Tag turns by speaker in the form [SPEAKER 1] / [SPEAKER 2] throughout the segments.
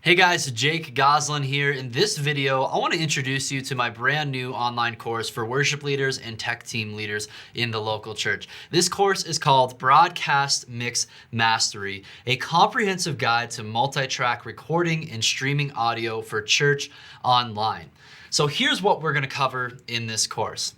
[SPEAKER 1] Hey guys, Jake Goslin here. In this video, I want to introduce you to my brand new online course for worship leaders and tech team leaders in the local church. This course is called Broadcast Mix Mastery, a comprehensive guide to multi-track recording and streaming audio for church online. So here's what we're going to cover in this course.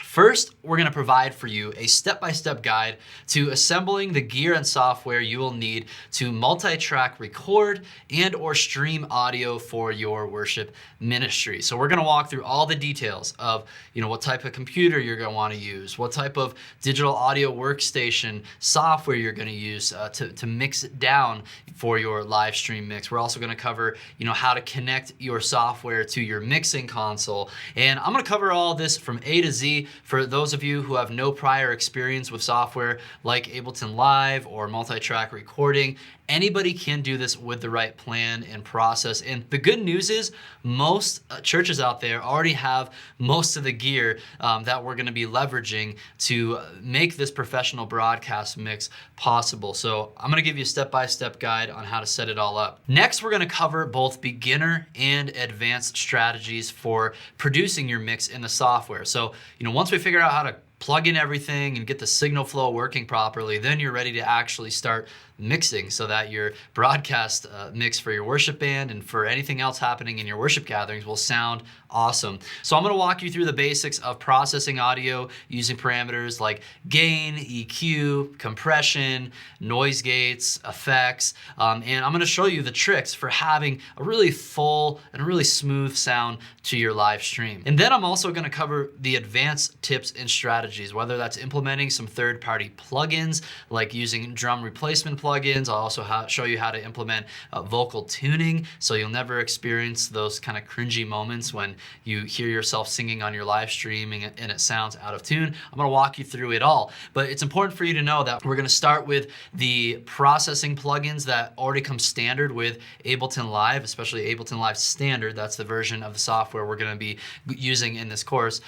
[SPEAKER 1] First, we're going to provide for you a step-by-step guide to assembling the gear and software you will need to multi-track record and or stream audio for your worship ministry. So we're going to walk through all the details of, what type of computer you're going to want to use, what type of digital audio workstation software you're going to use to mix it down for your live stream mix. We're also going to cover, how to connect your software to your mixing console. And I'm going to cover all this from A to Z. For those of you who have no prior experience with software like Ableton Live or multi-track recording, anybody can do this with the right plan and process. And the good news is most churches out there already have most of the gear that we're going to be leveraging to make this professional broadcast mix possible. So I'm going to give you a step-by-step guide on how to set it all up. Next, we're going to cover both beginner and advanced strategies for producing your mix in the software. So, once we figure out how to plug in everything and get the signal flow working properly, then you're ready to actually start mixing so that your broadcast mix for your worship band and for anything else happening in your worship gatherings will sound awesome. So I'm going to walk you through the basics of processing audio using parameters like gain, EQ, compression, noise gates, effects, and I'm going to show you the tricks for having a really full and really smooth sound to your live stream. And then I'm also going to cover the advanced tips and strategies, whether that's implementing some third-party plugins like using drum replacement plugins. I'll also show you how to implement vocal tuning so you'll never experience those kind of cringy moments when you hear yourself singing on your live stream and it sounds out of tune. I'm going to walk you through it all, but it's important for you to know that we're going to start with the processing plugins that already come standard with Ableton Live, especially Ableton Live Standard. That's the version of the software we're going to be using in this course.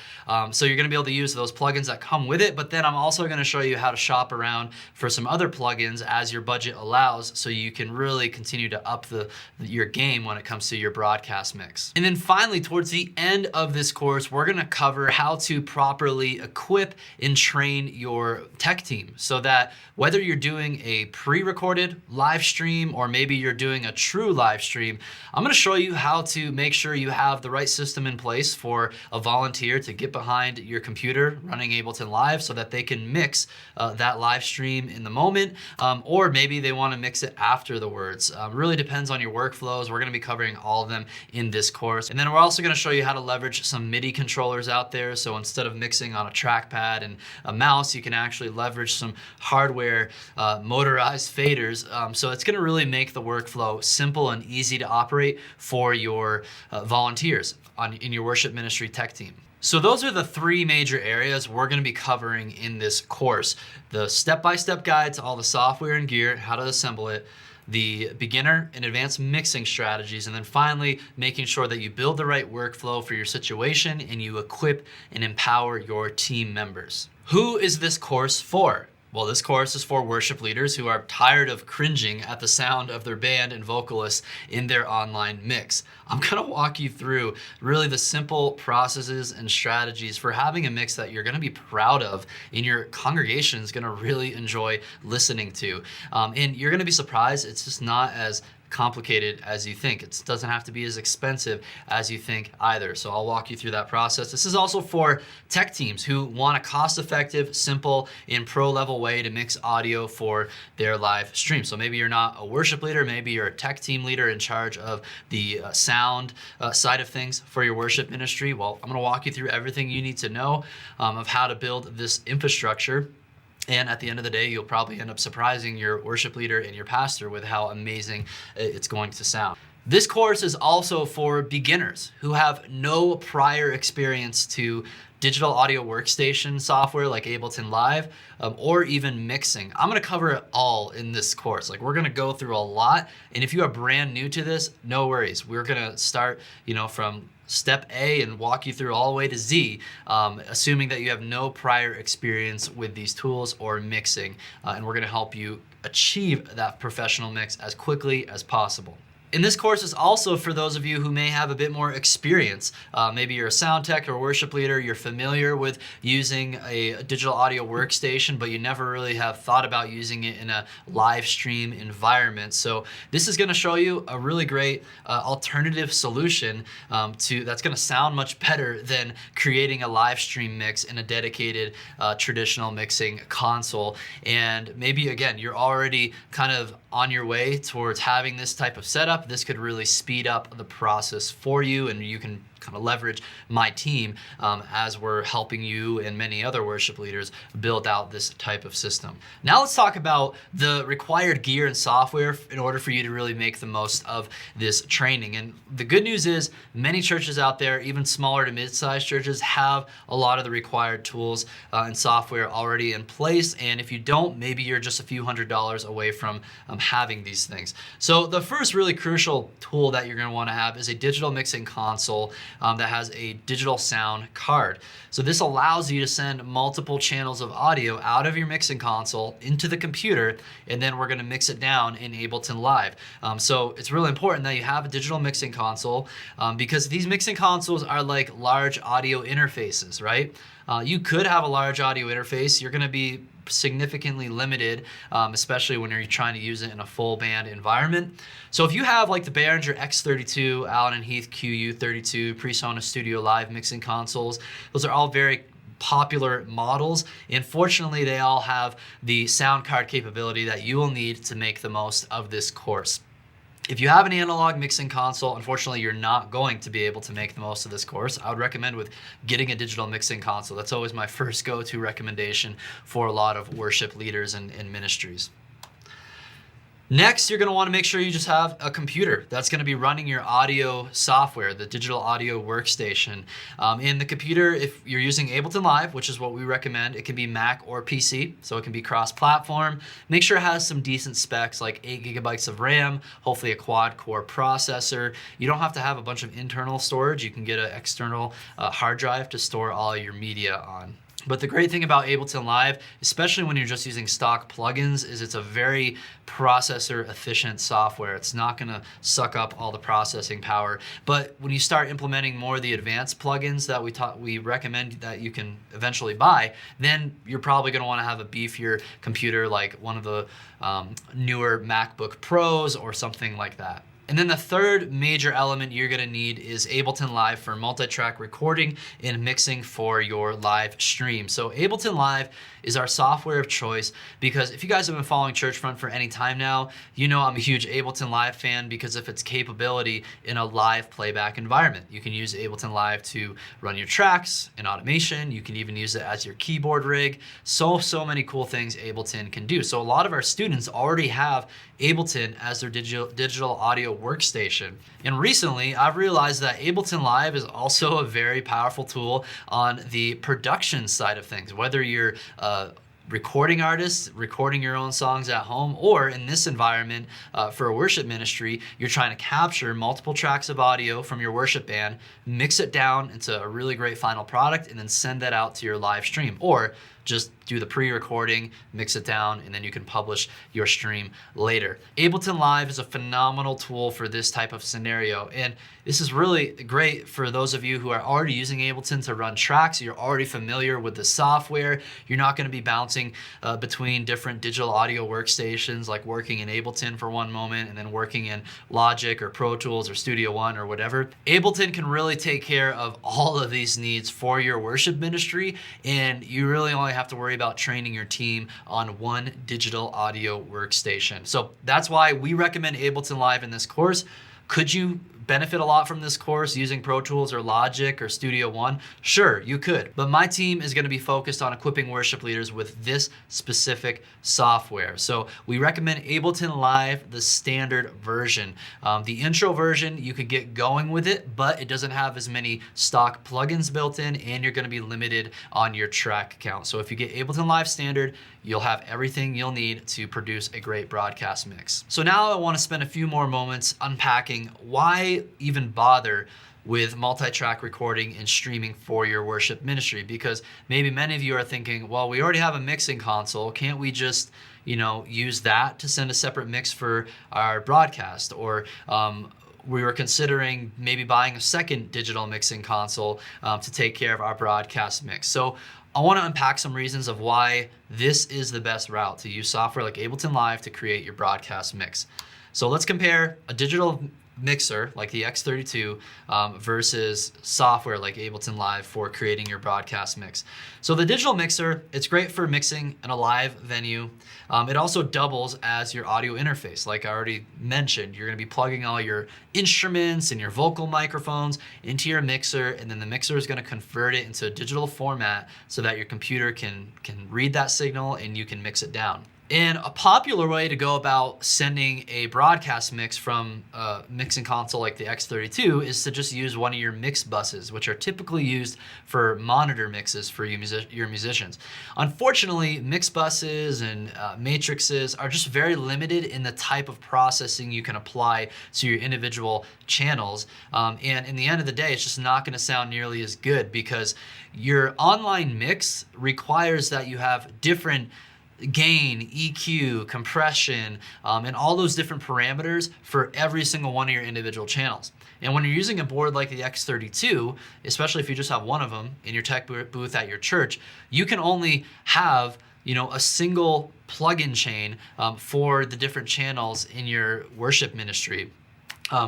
[SPEAKER 1] So you're going to be able to use those plugins that come with it, but then I'm also going to show you how to shop around for some other plugins as your budget allows, so you can really continue to up your game when it comes to your broadcast mix. And then finally, towards the end of this course, we're going to cover how to properly equip and train your tech team so that whether you're doing a pre-recorded live stream or maybe you're doing a true live stream, I'm going to show you how to make sure you have the right system in place for a volunteer to get behind your computer running Ableton Live so that they can mix that live stream in the moment, or maybe they want to mix it afterwards. Really depends on your workflows. We're going to be covering all of them in this course. And then we're also going to show you how to leverage some MIDI controllers out there. So instead of mixing on a trackpad and a mouse, you can actually leverage some hardware motorized faders. So it's going to really make the workflow simple and easy to operate for your volunteers in your worship ministry tech team. So those are the three major areas we're going to be covering in this course: the step-by-step guide to all the software and gear, how to assemble it, the beginner and advanced mixing strategies, and then finally making sure that you build the right workflow for your situation and you equip and empower your team members. Who is this course for? Well, this course is for worship leaders who are tired of cringing at the sound of their band and vocalists in their online mix. I'm going to walk you through really the simple processes and strategies for having a mix that you're going to be proud of and your congregation is going to really enjoy listening to. And you're going to be surprised, it's just not as complicated as you think. It doesn't have to be as expensive as you think either. So I'll walk you through that process. This is also for tech teams who want a cost-effective, simple, and pro-level way to mix audio for their live stream. So maybe you're not a worship leader, maybe you're a tech team leader in charge of the sound side of things for your worship ministry. Well, I'm going to walk you through everything you need to know of how to build this infrastructure. And at the end of the day, you'll probably end up surprising your worship leader and your pastor with how amazing it's going to sound. This course is also for beginners who have no prior experience to digital audio workstation software like Ableton Live, or even mixing. I'm going to cover it all in this course. We're going to go through a lot. And if you are brand new to this, no worries. We're going to start, from step A and walk you through all the way to Z, assuming that you have no prior experience with these tools or mixing. And we're going to help you achieve that professional mix as quickly as possible. And this course is also for those of you who may have a bit more experience. Maybe you're a sound tech or worship leader, you're familiar with using a digital audio workstation, but you never really have thought about using it in a live stream environment. So this is gonna show you a really great alternative solution that's gonna sound much better than creating a live stream mix in a dedicated traditional mixing console. And maybe, again, you're already kind of on your way towards having this type of setup. This could really speed up the process for you, and you can kind of leverage my team as we're helping you and many other worship leaders build out this type of system. Now let's talk about the required gear and software in order for you to really make the most of this training. And the good news is many churches out there, even smaller to mid-sized churches, have a lot of the required tools and software already in place. And if you don't, maybe you're just a few $100s away from having these things. So the first really crucial tool that you're going to want to have is a digital mixing console that has a digital sound card. So this allows you to send multiple channels of audio out of your mixing console into the computer, and then we're going to mix it down in Ableton Live. So it's really important that you have a digital mixing console because these mixing consoles are like large audio interfaces, right? You could have a large audio interface. You're going to be significantly limited, especially when you're trying to use it in a full band environment. So if you have like the Behringer X32, Allen and Heath QU32, PreSonus Studio Live mixing consoles, those are all very popular models, and fortunately they all have the sound card capability that you will need to make the most of this course. If you have an analog mixing console, unfortunately, you're not going to be able to make the most of this course. I would recommend with getting a digital mixing console. That's always my first go-to recommendation for a lot of worship leaders and ministries. Next, you're going to want to make sure you just have a computer that's going to be running your audio software, the digital audio workstation. In the computer, if you're using Ableton Live, which is what we recommend, it can be Mac or PC, so it can be cross-platform. Make sure it has some decent specs like 8 gigabytes of RAM, hopefully a quad-core processor. You don't have to have a bunch of internal storage. You can get an external hard drive to store all your media on. But the great thing about Ableton Live, especially when you're just using stock plugins, is it's a very processor efficient software. It's not going to suck up all the processing power. But when you start implementing more of the advanced plugins that we recommend that you can eventually buy, then you're probably going to want to have a beefier computer like one of the newer MacBook Pros or something like that. And then the third major element you're going to need is Ableton Live for multi-track recording and mixing for your live stream. So Ableton Live is our software of choice because if you guys have been following Churchfront for any time now, you know I'm a huge Ableton Live fan because of its capability in a live playback environment. You can use Ableton Live to run your tracks in automation. You can even use it as your keyboard rig. So many cool things Ableton can do. So a lot of our students already have Ableton as their digital audio workstation. And recently, I've realized that Ableton Live is also a very powerful tool on the production side of things, whether you're recording artists, recording your own songs at home, or in this environment for a worship ministry, you're trying to capture multiple tracks of audio from your worship band, mix it down into a really great final product, and then send that out to your live stream. Or just do the pre-recording, mix it down, and then you can publish your stream later. Ableton Live is a phenomenal tool for this type of scenario, and this is really great for those of you who are already using Ableton to run tracks. You're already familiar with the software. You're not going to be bouncing between different digital audio workstations, like working in Ableton for one moment and then working in Logic or Pro Tools or Studio One or whatever. Ableton can really take care of all of these needs for your worship ministry, and you really only have to worry about training your team on one digital audio workstation. So that's why we recommend Ableton Live in this course. Could you benefit a lot from this course using Pro Tools or Logic or Studio One? Sure, you could. But my team is going to be focused on equipping worship leaders with this specific software. So we recommend Ableton Live, the standard version. The intro version, you could get going with it, but it doesn't have as many stock plugins built in, and you're going to be limited on your track count. So if you get Ableton Live standard, you'll have everything you'll need to produce a great broadcast mix. So now I want to spend a few more moments unpacking why even bother with multi-track recording and streaming for your worship ministry. Because maybe many of you are thinking, well, we already have a mixing console. Can't we just use that to send a separate mix for our broadcast? Or we were considering maybe buying a second digital mixing console to take care of our broadcast mix. So I want to unpack some reasons of why this is the best route to use software like Ableton Live to create your broadcast mix. So let's compare a digital mixer like the X32 versus software like Ableton Live for creating your broadcast mix. So the digital mixer, it's great for mixing in a live venue. It also doubles as your audio interface. Like I already mentioned, you're going to be plugging all your instruments and your vocal microphones into your mixer, and then the mixer is going to convert it into a digital format so that your computer can read that signal and you can mix it down. And a popular way to go about sending a broadcast mix from a mixing console like the X32 is to just use one of your mix buses, which are typically used for monitor mixes for your musicians. Unfortunately, mix buses and matrices are just very limited in the type of processing you can apply to your individual channels. And in the end of the day, it's just not going to sound nearly as good because your online mix requires that you have different gain, EQ, compression, and all those different parameters for every single one of your individual channels. And when you're using a board like the X32, especially if you just have one of them in your tech booth at your church, you can only have a single plug-in chain for the different channels in your worship ministry.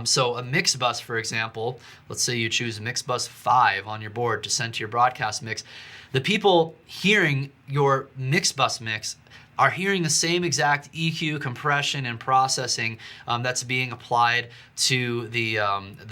[SPEAKER 1] So a mix bus, for example, let's say you choose mix bus 5 on your board to send to your broadcast mix. The people hearing your mix bus mix are hearing the same exact EQ, compression, and processing that's being applied to the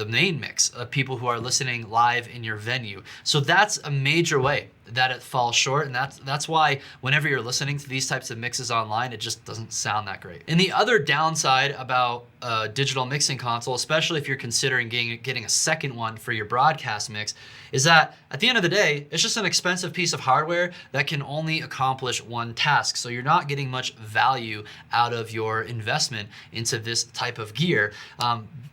[SPEAKER 1] main mix of people who are listening live in your venue. So that's a major way that it falls short, and that's why whenever you're listening to these types of mixes online, it just doesn't sound that great. And the other downside about a digital mixing console, especially if you're considering getting a second one for your broadcast mix, is that at the end of the day, it's just an expensive piece of hardware that can only accomplish one task. So you're not getting much value out of your investment into this type of gear.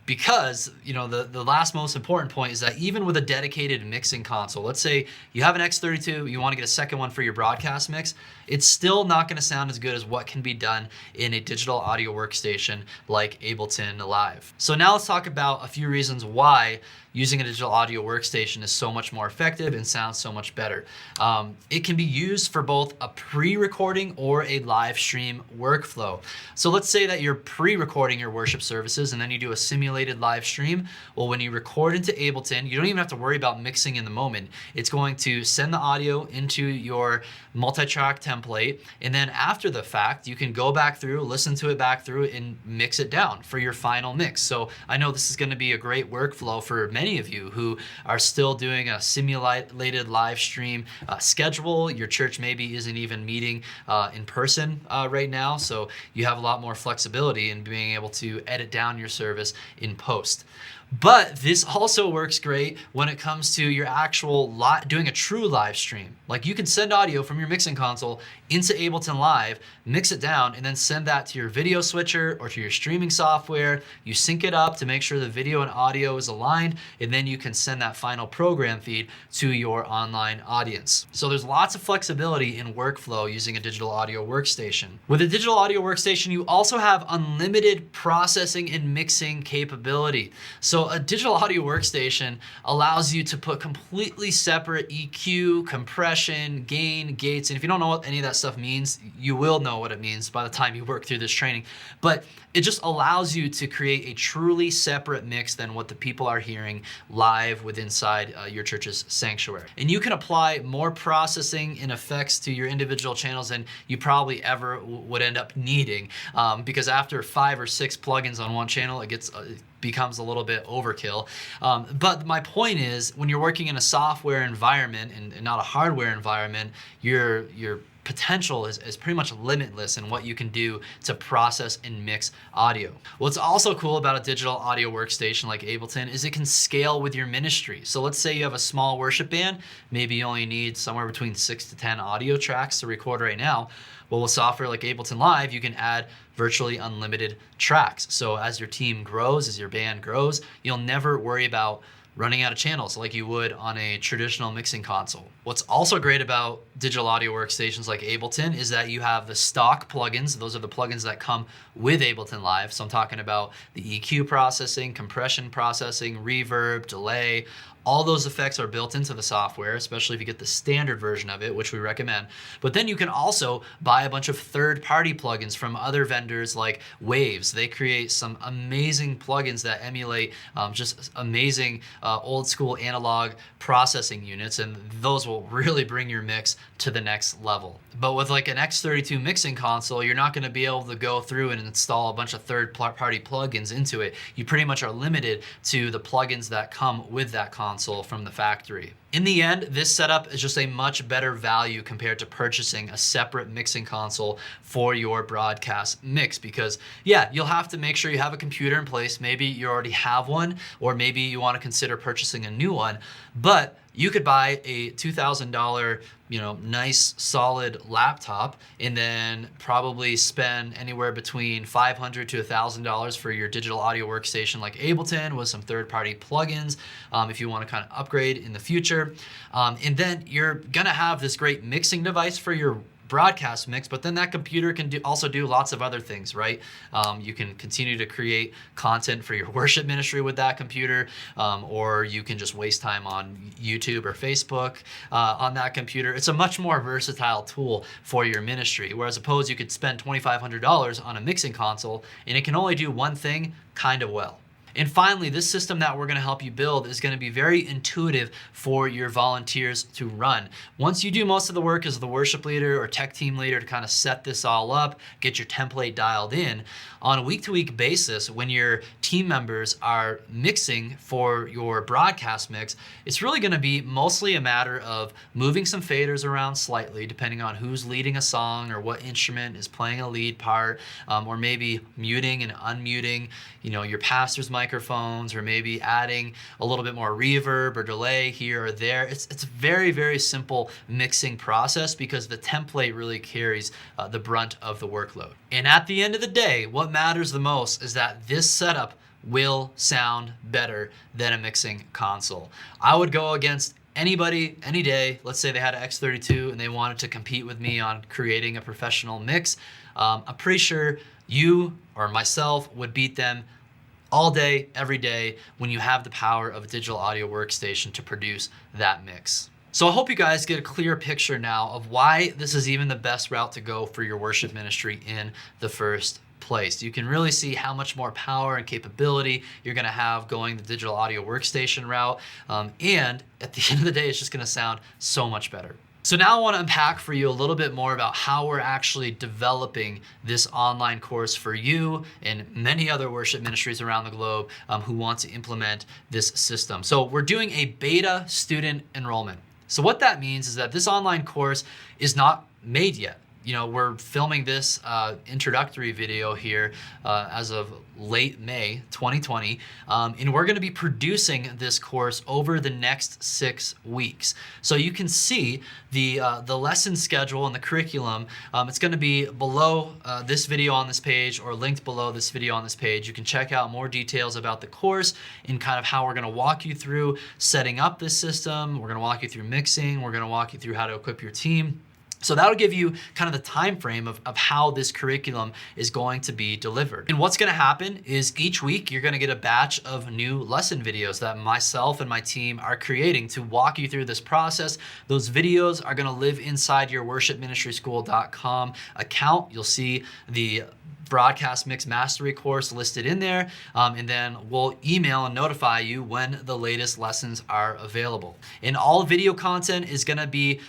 [SPEAKER 1] Because the last most important point is that even with a dedicated mixing console, let's say you have an X32, you want to get a second one for your broadcast mix, it's still not going to sound as good as what can be done in a digital audio workstation like Ableton Live. So now let's talk about a few reasons why using a digital audio workstation is so much more effective and sounds so much better. It can be used for both a pre-recording or a live stream workflow. So let's say that you're pre-recording your worship services and then you do a simulated live stream. Well, when you record into Ableton, you don't even have to worry about mixing in the moment. It's going to send the audio into your multi-track template, and then after the fact, you can go back through, listen to it back through, and mix it down for your final mix. So I know this is going to be a great workflow for many of you who are still doing a simulated live stream schedule. Your church maybe isn't even meeting in person right now, so you have a lot more flexibility in being able to edit down your service in post. But this also works great when it comes to your actual doing a true live stream. Like you can send audio from your mixing console into Ableton Live, mix it down, and then send that to your video switcher or to your streaming software. You sync it up to make sure the video and audio is aligned, and then you can send that final program feed to your online audience. So there's lots of flexibility in workflow using a digital audio workstation. With a digital audio workstation, you also have unlimited processing and mixing capability. So a digital audio workstation allows you to put completely separate EQ, compression, gain, gates, and if you don't know what any of that stuff means, you will know what it means by the time you work through this training. But it just allows you to create a truly separate mix than what the people are hearing live inside your church's sanctuary. And you can apply more processing and effects to your individual channels than you probably ever would end up needing, because after 5 or 6 plugins on one channel, it becomes a little bit overkill. But my point is, when you're working in a software environment and not a hardware environment, your potential is pretty much limitless in what you can do to process and mix audio. What's also cool about a digital audio workstation like Ableton is it can scale with your ministry. So let's say you have a small worship band, maybe you only need somewhere between 6 to 10 audio tracks to record right now. Well, with software like Ableton Live, you can add virtually unlimited tracks. So as your team grows, as your band grows, you'll never worry about running out of channels like you would on a traditional mixing console. What's also great about digital audio workstations like Ableton is that you have the stock plugins. Those are the plugins that come with Ableton Live. So I'm talking about the EQ processing, compression processing, reverb, delay. All those effects are built into the software, especially if you get the standard version of it, which we recommend. But then you can also buy a bunch of third-party plugins from other vendors like Waves. They create some amazing plugins that emulate just amazing old school analog processing units, and those will really bring your mix to the next level. But with like an X32 mixing console, you're not going to be able to go through and install a bunch of third-party plugins into it. You pretty much are limited to the plugins that come with that console from the factory. In the end, this setup is just a much better value compared to purchasing a separate mixing console for your broadcast mix, because yeah, you'll have to make sure you have a computer in place. Maybe you already have one, or maybe you want to consider purchasing a new one, but you could buy a $2,000, nice solid laptop and then probably spend anywhere between $500 to $1,000 for your digital audio workstation like Ableton with some third-party plugins if you want to kind of upgrade in the future. And then you're gonna have this great mixing device for your broadcast mix, but then that computer can also do lots of other things, right? You can continue to create content for your worship ministry with that computer, or you can just waste time on YouTube or Facebook on that computer. It's a much more versatile tool for your ministry, whereas opposed you could spend $2,500 on a mixing console and it can only do one thing kind of well. And finally, this system that we're going to help you build is going to be very intuitive for your volunteers to run. Once you do most of the work as the worship leader or tech team leader to kind of set this all up, get your template dialed in, on a week-to-week basis, when your team members are mixing for your broadcast mix, it's really going to be mostly a matter of moving some faders around slightly, depending on who's leading a song or what instrument is playing a lead part, or maybe muting and unmuting, your pastor's microphones, or maybe adding a little bit more reverb or delay here or there. It's a very, very simple mixing process because the template really carries the brunt of the workload. And at the end of the day, what matters the most is that this setup will sound better than a mixing console. I would go against anybody, any day. Let's say they had an X32 and they wanted to compete with me on creating a professional mix. I'm pretty sure you or myself would beat them all day, every day, when you have the power of a digital audio workstation to produce that mix. So I hope you guys get a clear picture now of why this is even the best route to go for your worship ministry in the first place. You can really see how much more power and capability you're going to have going the digital audio workstation route. And at the end of the day, it's just going to sound so much better. So now I want to unpack for you a little bit more about how we're actually developing this online course for you and many other worship ministries around the globe who want to implement this system. So we're doing a beta student enrollment. So what that means is that this online course is not made yet. We're filming this introductory video here as of late May 2020, and we're going to be producing this course over the next 6 weeks. So you can see the lesson schedule and the curriculum. It's going to be below this video on this page, or linked below this video on this page. You can check out more details about the course and kind of how we're going to walk you through setting up this system. We're going to walk you through mixing. We're going to walk you through how to equip your team. So that'll give you kind of the time frame of how this curriculum is going to be delivered. And what's going to happen is each week you're going to get a batch of new lesson videos that myself and my team are creating to walk you through this process. Those videos are going to live inside your worshipministryschool.com account. You'll see the broadcast mix mastery course listed in there, and then we'll email and notify you when the latest lessons are available. And all video content is going to be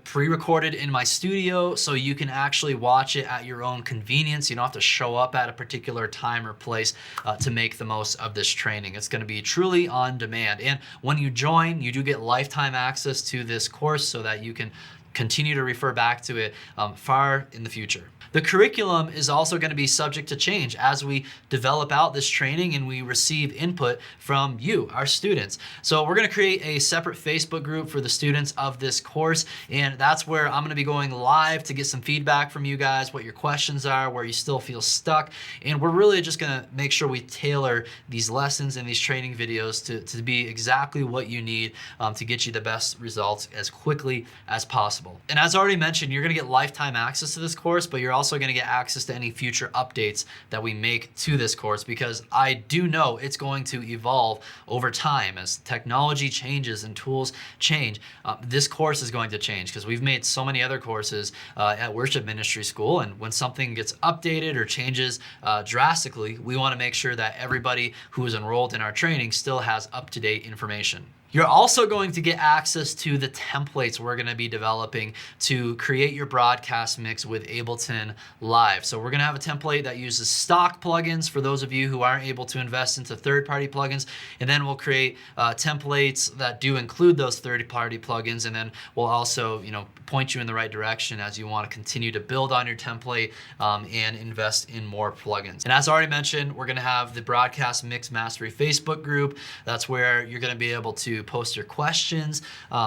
[SPEAKER 1] pre-recorded in my studio, so you can actually watch it at your own convenience. You don't have to show up at a particular time or place to make the most of this training. It's going to be truly on demand, and when you join, you do get lifetime access to this course so that you can continue to refer back to it far in the future. The curriculum is also going to be subject to change as we develop out this training and we receive input from you, our students. So we're going to create a separate Facebook group for the students of this course, and that's where I'm going to be going live to get some feedback from you guys, what your questions are, where you still feel stuck, and we're really just going to make sure we tailor these lessons and these training videos to be exactly what you need to get you the best results as quickly as possible. And as already mentioned, you're going to get lifetime access to this course, but you're also going to get access to any future updates that we make to this course, because I do know it's going to evolve over time as technology changes and tools change. This course is going to change because we've made so many other courses at Worship Ministry School, and when something gets updated or changes drastically, we want to make sure that everybody who is enrolled in our training still has up-to-date information. You're also going to get access to the templates we're going to be developing to create your broadcast mix with Ableton Live. So we're going to have a template that uses stock plugins for those of you who aren't able to invest into third-party plugins, and then we'll create templates that do include those third-party plugins, and then we'll also, point you in the right direction as you want to continue to build on your template and invest in more plugins. And as already mentioned, we're going to have the Broadcast Mix Mastery Facebook group. That's where you're going to be able to post your questions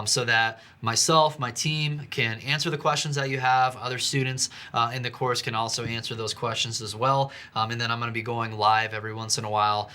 [SPEAKER 1] so that myself, my team can answer the questions that you have. Other students in the course can also answer those questions as well. And then I'm going to be going live every once in a while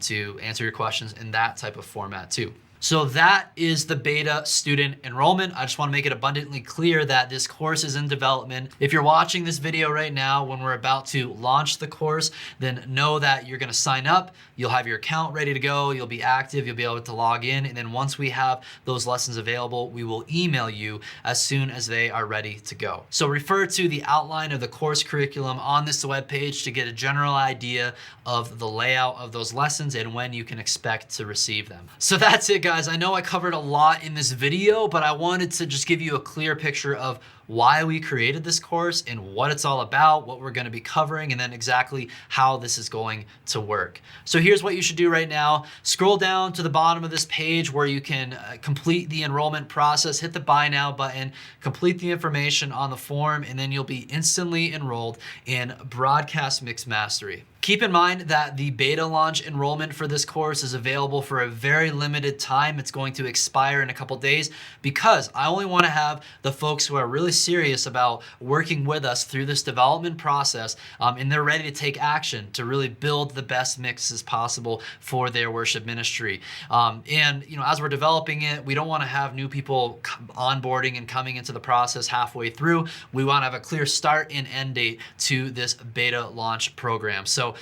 [SPEAKER 1] to answer your questions in that type of format too. So that is the beta student enrollment. I just want to make it abundantly clear that this course is in development. If you're watching this video right now when we're about to launch the course, then know that you're going to sign up. You'll have your account ready to go. You'll be active. You'll be able to log in. And then once we have those lessons available, we will email you as soon as they are ready to go. So refer to the outline of the course curriculum on this webpage to get a general idea of the layout of those lessons and when you can expect to receive them. So that's it, guys. I know I covered a lot in this video, but I wanted to just give you a clear picture of why we created this course and what it's all about, what we're going to be covering, and then exactly how this is going to work. So here's what you should do right now. Scroll down to the bottom of this page where you can complete the enrollment process, hit the Buy Now button, complete the information on the form, and then you'll be instantly enrolled in Broadcast Mix Mastery. Keep in mind that the beta launch enrollment for this course is available for a very limited time. It's going to expire in a couple days because I only want to have the folks who are really serious about working with us through this development process and they're ready to take action to really build the best mixes possible for their worship ministry. And as we're developing it, we don't want to have new people onboarding and coming into the process halfway through. We want to have a clear start and end date to this beta launch program. So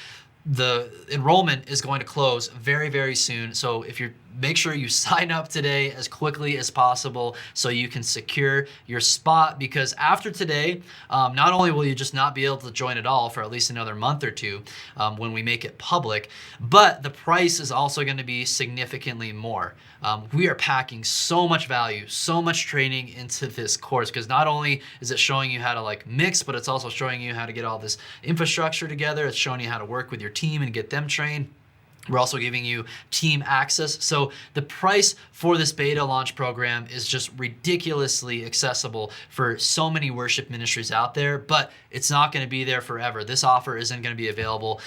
[SPEAKER 1] the enrollment is going to close very, very soon. So make sure you sign up today as quickly as possible so you can secure your spot, because after today, not only will you just not be able to join at all for at least another month or two when we make it public, but the price is also going to be significantly more. We are packing so much value, so much training into this course, because not only is it showing you how to mix, but it's also showing you how to get all this infrastructure together. It's showing you how to work with your team and get them trained. We're also giving you team access. So the price for this beta launch program is just ridiculously accessible for so many worship ministries out there, but it's not going to be there forever. This offer isn't going to be available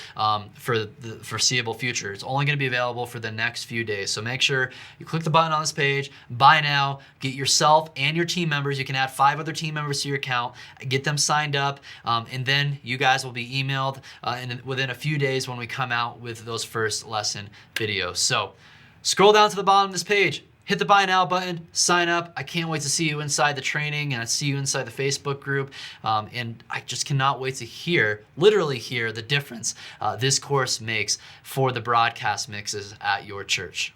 [SPEAKER 1] for the foreseeable future. It's only going to be available for the next few days. So make sure you click the button on this page, buy now, get yourself and your team members. You can add 5 other team members to your account, get them signed up, and then you guys will be emailed within a few days when we come out with those first lesson videos. So scroll down to the bottom of this page, hit the Buy Now button, sign up. I can't wait to see you inside the training, and I see you inside the Facebook group. And I just cannot wait to literally hear the difference this course makes for the broadcast mixes at your church.